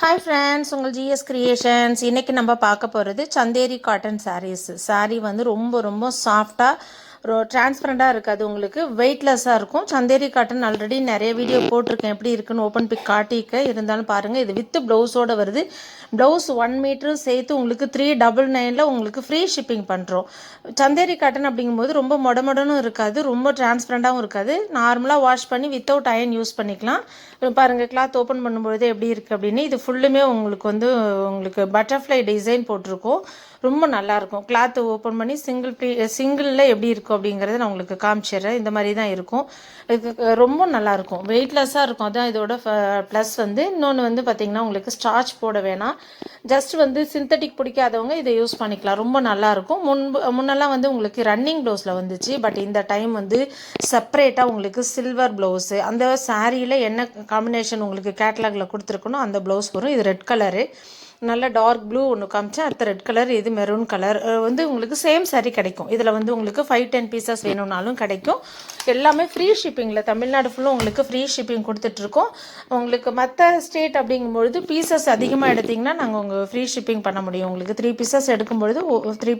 Hi friends, உங்கள் GS creations. இன்றைக்கி நம்ம பார்க்க போகிறது சந்தேரி காட்டன் சாரீஸ். சாரீ வந்து ரொம்ப ரொம்ப சாஃப்டாக டிரான்ஸ்பரண்ட்டாக இருக்காது, உங்களுக்கு வெயிட்லெஸ்ஸாக இருக்கும். சந்தேரி காட்டன் ஆல்ரெடி நிறைய வீடியோ போட்டிருக்கேன், எப்படி இருக்குன்னு ஓப்பன் பிக் காட்டிக்க. இருந்தாலும் பாருங்கள், இது வித் ப்ளவுஸோடு வருது. ப்ளவுஸ் 1 மீட்ரு சேர்த்து உங்களுக்கு 399 உங்களுக்கு ஃப்ரீ ஷிப்பிங் பண்ணுறோம். சந்தேரி காட்டன் அப்படிங்கும்போது ரொம்ப மொடமொடனும் இருக்காது, ரொம்ப டிரான்ஸ்பரண்ட்டாகவும் இருக்காது. நார்மலாக வாஷ் பண்ணி வித்தவுட் அயன் யூஸ் பண்ணிக்கலாம். பாருங்கள், கிளாத் ஓப்பன் பண்ணும்பொழுது எப்படி இருக்குது அப்படின்னு. இது ஃபுல்லுமே உங்களுக்கு பட்டர்ஃப்ளை டிசைன் போட்டிருக்கோம். ரொம்ப நல்லாயிருக்கும். கிளாத்து ஓப்பன் பண்ணி சிங்கிளில் எப்படி இருக்கும் அப்படிங்கிறத நான் உங்களுக்கு காமிச்சிடுறேன். இந்த மாதிரி தான் இருக்கும். இது ரொம்ப நல்லாயிருக்கும், வெயிட்லெஸ்ஸாக இருக்கும். அதான் இதோட ப்ளஸ் வந்து. இன்னொன்று வந்து பார்த்திங்கன்னா, உங்களுக்கு ஸ்டார்ச் போட வேணாம். ஜஸ்ட் வந்து சிந்தட்டிக் பிடிக்காதவங்க இதை யூஸ் பண்ணிக்கலாம். ரொம்ப நல்லாயிருக்கும். முன்னெல்லாம் வந்து உங்களுக்கு ரன்னிங் ப்ளவுஸில் வந்துச்சு. பட் இந்த டைம் வந்து செப்பரேட்டாக உங்களுக்கு சில்வர் ப்ளவுஸு, அந்த சாரியில் என்ன காம்பினேஷன் உங்களுக்கு கேட்லாகில் கொடுத்துருக்கணும் அந்த ப்ளவுஸ் வரும். இது ரெட் கலரு, நல்ல டார்க் ப்ளூ ஒன்று காமிச்சேன், அடுத்த ரெட் கலர், இது மெரூன் கலர். வந்து உங்களுக்கு சேம் சாரீ கிடைக்கும். இதில் வந்து உங்களுக்கு 5-10 பீசஸ் வேணும்னாலும் கிடைக்கும். எல்லாமே ஃப்ரீ ஷிப்பிங்கில், தமிழ்நாடு ஃபுல்லும் உங்களுக்கு ஃப்ரீ ஷிப்பிங் கொடுத்துட்ருக்கோம். உங்களுக்கு மற்ற ஸ்டேட் அப்படிங்கும்பொழுது பீசஸ் அதிகமாக எடுத்திங்கன்னா நாங்கள் உங்கள் ஃப்ரீ ஷிப்பிங் பண்ண முடியும். உங்களுக்கு 3 பீசஸ் எடுக்கும்பொழுது 3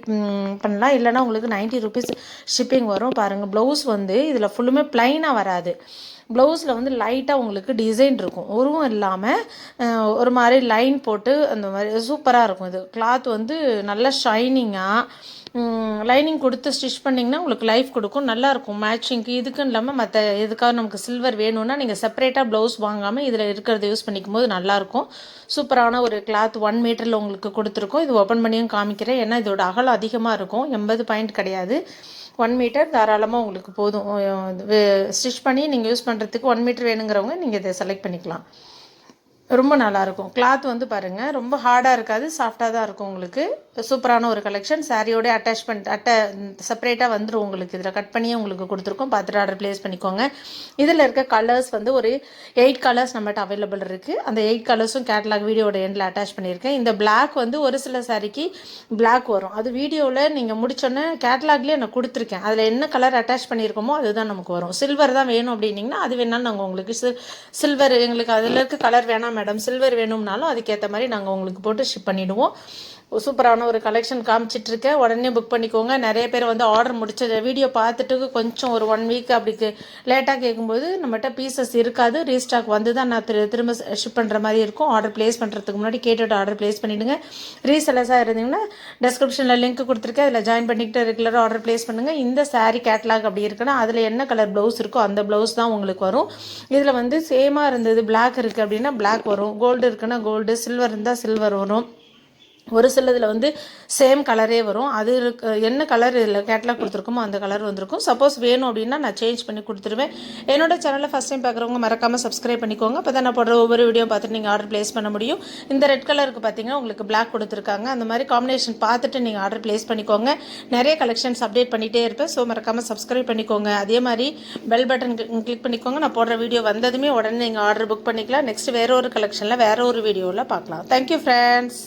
பண்ணலாம். இல்லைனா உங்களுக்கு 90 ருபீஸ் ஷிப்பிங் வரும். பாருங்கள், ப்ளவுஸ் வந்து இதில் ஃபுல்லுமே ப்ளைனாக வராது. ப்ளவுஸில் வந்து லைட்டாக உங்களுக்கு டிசைன் இருக்கும், உருவம் இல்லாமல் ஒரு மாதிரி லைன் போட்டு அந்த மாதிரி சூப்பராக இருக்கும். இது கிளாத் வந்து நல்லா ஷைனிங்காக லைனிங் கொடுத்து ஸ்டிச் பண்ணிங்கன்னா உங்களுக்கு லைஃப் கொடுக்கும், நல்லாயிருக்கும். மேட்சிங்க்கு இதுக்குன்னு இல்லாமல் மற்ற எதுக்காக நமக்கு சில்வர் வேணும்னா நீங்கள் செப்பரேட்டாக ப்ளவுஸ் வாங்காமல் இதில் இருக்கிறத யூஸ் பண்ணிக்கும் போது நல்லாயிருக்கும். சூப்பரான ஒரு கிளாத் 1 மீட்டரில் உங்களுக்கு கொடுத்துருக்கோம். இது ஓப்பன் பண்ணியும் காமிக்கிறேன், ஏன்னா இதோட அகலம் அதிகமாக இருக்கும். 80 பாயிண்ட் கிடையாது, 1 மீட்டர் தாராளமாக உங்களுக்கு போதும். ஸ்டிச் பண்ணி நீங்கள் யூஸ் பண்ணுறதுக்கு 1 மீட்டர் வேணுங்கிறவங்க நீங்கள் இதை செலக்ட் பண்ணிக்கலாம். ரொம்ப நல்லாயிருக்கும். கிளாத் வந்து பாருங்கள், ரொம்ப ஹார்டாக இருக்காது, சாஃப்டாக தான் இருக்கும். உங்களுக்கு சூப்பரான ஒரு கலெக்ஷன். சாரியோட அட்டாச்மெண்ட் செப்பரேட்டாக வந்துடும் உங்களுக்கு. இதில் கட் பண்ணியே உங்களுக்கு கொடுத்துருக்கோம். பார்த்துட்டு ஆர்டர் ப்ளேஸ் பண்ணிக்கோங்க. இதில் இருக்க கலர்ஸ் வந்து ஒரு 8 கலர்ஸ் நம்மகிட்ட அவைலபிள் இருக்குது. அந்த 8 கலர்ஸும் கேட்லாக் வீடியோட எண்டில் அட்டாச் பண்ணியிருக்கேன். இந்த பிளாக் வந்து ஒரு சில சாரிக்கு பிளாக் வரும், அது வீடியோவில் நீங்கள் முடிச்சோன்னே கேட்லாக்லேயே நான் கொடுத்துருக்கேன். அதில் என்ன கலர் அட்டாச் பண்ணியிருக்கோமோ அதுதான் நமக்கு வரும். சில்வர் தான் வேணும் அப்படின்னிங்கன்னா அது வேணாலும் நாங்கள் உங்களுக்கு சில்வர், எங்களுக்கு அதில் இருக்க கலர் வேணாம் மேடம், சில்வர் வேணும்னாலும் அதுக்கேற்ற மாதிரி நாங்கள் உங்களுக்கு போட்டு ஷிப் பண்ணிவிடுவோம். சூப்பரான ஒரு கலெக்ஷன் காமிச்சிட்ருக்கேன், உடனே புக் பண்ணிக்கோங்க. நிறைய பேர் வந்து ஆர்டர் முடிச்ச வீடியோ பார்த்துட்டு கொஞ்சம் ஒரு 1 வீக் அப்படி லேட்டாக கேட்கும்போது நம்மகிட்ட பீசஸ் இருக்காது. ரீஸ்டாக் வந்து தான் நான் திரும்ப ஷிப் பண்ணுற மாதிரி இருக்கும். ஆர்டர் ப்ளேஸ் பண்ணுறதுக்கு முன்னாடி கேட்டுவிட்டு ஆர்டர் ப்ளேஸ் பண்ணிவிடுங்க. ரீசெல்லர்ஸாக இருந்தீங்கன்னா டெஸ்கிரிப்ஷனில் லிங்க் கொடுத்துருக்கேன், அதில் ஜாயின் பண்ணிக்கிட்டு ரெகுலராக ஆர்டர் ப்ளேஸ் பண்ணுங்கள். இந்த சாரீ கேட்லாக் அப்படி இருக்குன்னா அதில் என்ன கலர் ப்ளவுஸ் இருக்கோ அந்த ப்ளவுஸ் தான் உங்களுக்கு வரும். இதில் வந்து சேமாக இருந்தது, பிளாக் இருக்குது அப்படின்னா பிளாக் வரும், கோல்டு இருக்குன்னா கோல்டு, சில்வர் இருந்தால் சில்வர் வரும். ஒரு சிலதில் வந்து சேம் கலரே வரும். அது என்ன கலர் இதில் கேட்லாக் கொடுத்துருக்கோமோ அந்த கலர் வந்திருக்கும். சப்போஸ் வேணும் அப்படின்னா நான் சேஞ்ச் பண்ணி கொடுத்துருவேன். என்னோட சேனலில் ஃபஸ்ட் டைம் பார்க்குறவங்க மறக்காமல் சப்ஸ்கிரைப் பண்ணிக்கோங்க. அப்போ தான் நான் போடுற ஒவ்வொரு வீடியோ பார்த்துட்டு நீங்கள் ஆர்டர் ப்ளேஸ் பண்ண முடியும். இந்த ரெட் கலருக்கு பார்த்தீங்கன்னா உங்களுக்கு பிளாக் கொடுத்துருக்காங்க. அந்த மாதிரி காம்பினேஷன் பார்த்துட்டு நீங்கள் ஆர்டர் ப்ளேஸ் பண்ணிக்கோங்க. நிறைய கலெக்ஷன்ஸ் அப்டேட் பண்ணிகிட்டே இருப்பேன், ஸோ மறக்காமல் சப்ஸ்கிரைப் பண்ணிக்கோங்க. அதே மாதிரி பெல் பட்டன் கிளிக் பண்ணிக்கோங்க. நான் போடுற வீடியோ வந்ததுமே உடனே நீங்கள் ஆர்டர் புக் பண்ணிக்கலாம். நெக்ஸ்ட் வேற ஒரு கலெக்ஷனில் வேற ஒரு வீடியோவில் பார்க்கலாம். Thank you friends.